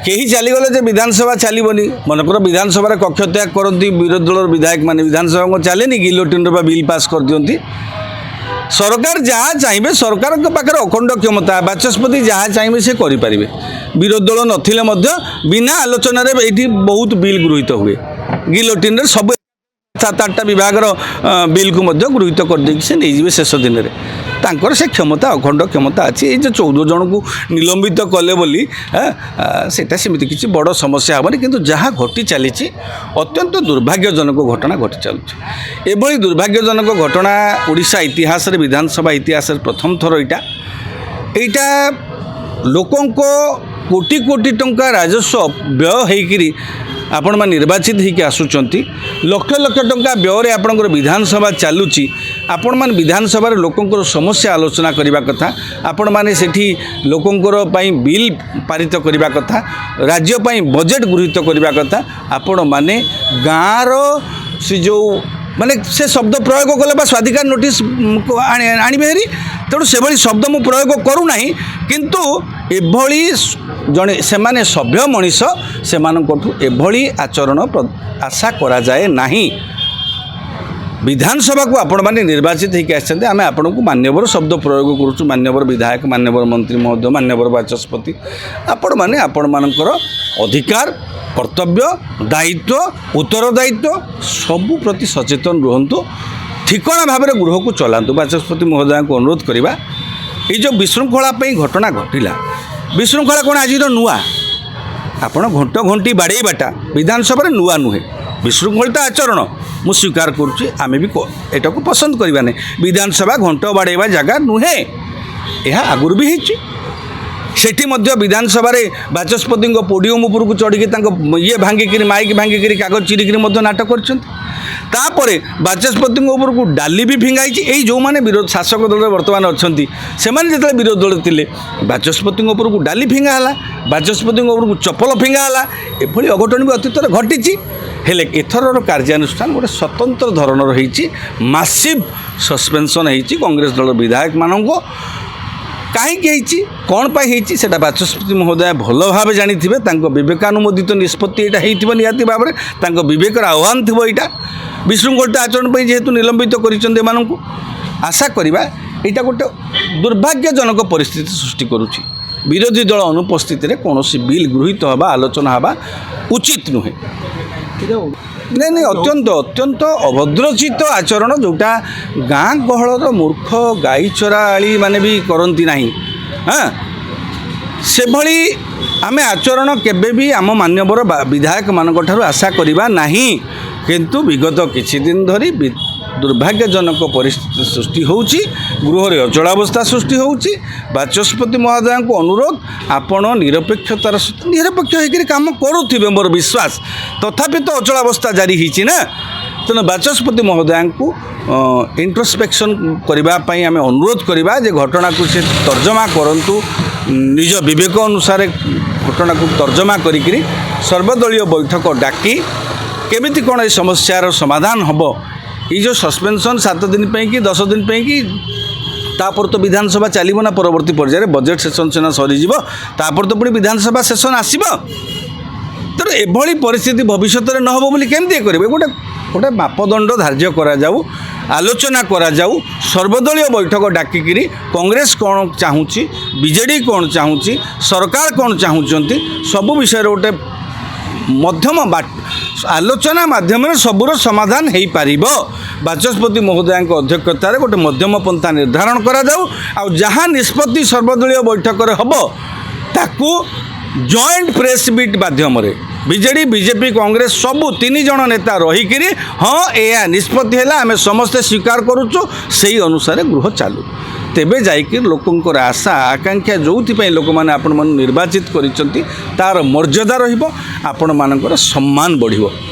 कहीं चलीगले जे विधानसभा चलनी मनकर विधानसभा कक्ष त्याग करती विरोधी दल विधायक मैंने विधानसभा को चलेनि गिलोटिन बिल पास कर दिखती सरकार जहाँ चाहिए सरकार पाखे अखंड क्षमता बाचस्पति जहाँ चाहिए से करें विरोधी दल नथिले बिना आलोचन ये बहुत बिल गृहीत हुए गिलोटिन सब 7-8टा विभाग बिल को गृहीत कर से नहीं शेष दिन में तांकर से क्षमता अखंड क्षमता अच्छी ये जो 14 जन को निलंबित कले बोली सेटा सेमती किसी बड़ समस्या हेनी किंतु जहाँ घटी चली अत्यंत दुर्भाग्यजनक घटना घटी चलुची एभली दुर्भाग्यजनक घटना ओडिशा इतिहास रे विधानसभा इतिहास प्रथम थर यहाँ लोकों कोटी कोटी टंका राजस्व व्यय होकरी आपण मैंने निर्वाचित होकर आसुचंती लक्ष लक्ष टंका व्यय आपणकर विधानसभा चलुची आपण मैंने विधानसभा लोकंर समस्या आलोचना करने कथा आपण मैंने सेठी लोकंर बिल पारित करने कथा राज्य बजेट गृहीत करने कथा आपण मैंने गाँव से जो माने से शब्द प्रयोग कले स्वाधिकार नोटिस आणवे हेरी तेणु से भली शब्द मु प्रयोग करूना किंतु एभली जड़े से माने सभ्य मनीष से एभली आचरण आशा करा जाए नहीं विधानसभा को आपण मैंने निर्वाचित होकर आसते आम आपण को मान्यवर शब्द प्रयोग करुँ मान्यवर विधायक मान्यवर मंत्री महोदय मान्यवर बाचस्पति आपण मैंने आपण मानकर अधिकार कर्तव्य दायित्व उत्तरदायित्व सबू प्रति सचेतन रुहतु ठिकना भाव में गृह को चलातु बाचस्पति महोदय को अनुरोध करवा ये जो विशृंखला घटना घटला विशृंखला कौन आज नुआ आपण घंट घंटी बाड़ेबाटा विधानसभा नुआ नुहे विशृंखलित आचरण मु स्वीकार करुच्ची आम भी एटा को पसंद करवा नहीं विधानसभा घंट बाड़ेबा जगह नुहे यह आगुरी भी होती सेठी मध्य विधानसभा बाचस्पति पोडियम उपरकू चढ़ी ये भांगिकी माइक भांगिकी कागज चिरिकी नाटक कर बाचस्पति उपरकू डाली भी फिंगाई यही जो मैंने विरोध शासक दल बर्तमान अच्छा से जो विरोधी दल थे बाचस्पति उपरकू डाली फिंगाला बाचस्पति उपरकू चपल फिंगाला एभली अघटन भी अतीत घटी हेले एथर कार्यानुष्ठान गोटे स्वतंत्र धरणर होती मासिव सस्पेंशन होती कांग्रेस दल विधायक मानक कहीं कौन पाई से बाचस्पति महोदय भल भाव जानी विवेकानुमोदित निष्पत्ति यहाँ निहाती भाव में विवेकर आह्वान थी यहाँ विशृंखलित आचरण जेहेतु निलंबित कर आशा करवा यहाँ गोटे दुर्भाग्यजनक परिस्थिति सृष्टि करुच्ची विरोधी दल अनुपस्थित कौन बिल गृहीत हवा आलोचना हवा उचित नुहे नहीं नहीं अत्यंत अत्यंत अभद्रचित आचरण जोटा गाँ गहलर मूर्ख गाई चराड़ी माने भी करती ना हाँ से भली आम आचरण केबे भी आम मान्यवर विधायक मान आशा करवा नहीं किंतु विगत किछि दिन धरी दुर्भाग्यजनक परिस्थिति सृष्टि होउची गृह अचलावस्था सृष्टि होउची बाचस्पति महोदय को अनुरोध आपण निरपेक्षतार निरपेक्ष होकर काम करुवे मोर विश्वास तथापि तो अचलावस्था जारी होती ना तेणु बाचस्पति महोदय को इंट्रोस्पेक्शन करने आम अनुरोध करवा जे घटना को से तर्जमा करंतु निज विवेक अनुसार घटना को तर्जमा करी सर्वदलीय बैठक डाकी केमिति कौन ये समस्यार समाधान हम ये जो सस्पेंशन 7 दिन कि 10 दिन कि तापर तो विधानसभा चलो ना परवर्ती पर्यायर बजेट सेशन सीना सरीज तापर तो पुणी विधानसभा सेशन आसब तेणु एभली परिस्थिति भविष्य में न हो केमती करेंगे गोटे गोटे मापदंड धार्य करा जाऊ आलोचना करा जाऊ सर्वदलीय बैठक डाकिकी कांग्रेस कौन चाहूँगी बीजेडी कौन चाहूँगी सरकार कौन चाहूँगी सबू विषय गोटे मध्यम आलोचना माध्यम सबूर समाधान हो पार बाचस्पति महोदय अध्यक्षतार गोटे मध्यम पंथा निर्धारण करा जाऊ आ जहाँ निष्पत्ति सर्वदलीय बैठक हम ताकू जॉइंट प्रेस मीट माध्यम बीजेडी बीजेपी कांग्रेस सबू 3 जन नेता रहीकि हाँ यह निष्पत्ति है आम समस्ते स्वीकार करुचु से अनुसार गृह चालू तेबे जाइए लोकंर आशा आकांक्षा जो लोक मैंने आपण निर्वाचित कर तार मर्यादा रहिबो आपण मानकर सम्मान बढ़िबो।